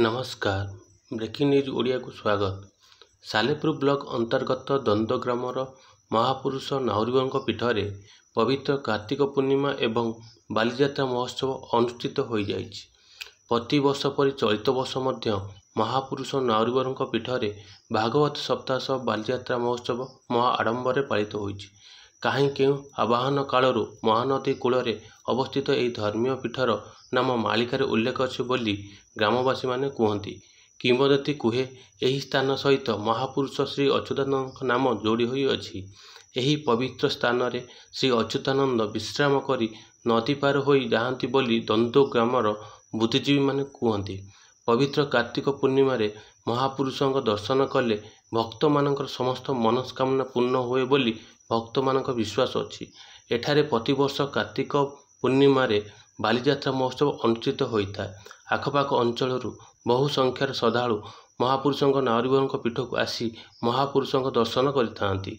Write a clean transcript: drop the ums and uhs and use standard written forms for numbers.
नमस्कार breaking news Odia को स्वागत। सालेपुर ब्लॉक अंतर्गत दंद ग्रामर महापुरुष नाउरीबाबा पीठरे पवित्र कार्तिक पूर्णिमा एवं बालीजात्रा महोत्सव अनुष्ठित हो जाइछि। प्रति वर्ष परि चलित वर्ष मध्य महापुरुष नाउरीबाबा पीठरे भागवत सप्ताह सह बालीजात्रा महोत्सव महा आडंबर पालित होइछि। कहीं केउ आवाहन कालरू महानदी कूल अवस्थित यह धर्मीय पीठर नाम मालिकार उल्लेख अच्छे बोली ग्रामवासी माने कहती। किंवदंती कुहे यही स्थान सहित महापुरुष श्री अच्युतानंद नाम जोड़ी हुई अछि। यही पवित्र स्थान रे श्री अच्युतानंद विश्राम करी नदी पार हो जाती बोली दंदो ग्रामर बुद्धिजीवी माने कहती। पवित्र कार्तिक पूर्णिमा रे महापुरुषों दर्शन कले भक्त मानकर समस्त मनस्कामना पूर्ण हुए बोली भक्त मानक विश्वास अछि। एठारे प्रतिवर्ष कार्तिक पूर्णिमा रे बालीजात्रा महोत्सव अनुष्ठित होता है। आखपाख अंचल बहु संख्यार श्रद्धालु महापुरुषों नाउरीबाबा पीठ को आसी महापुरुषों दर्शन करिथांती।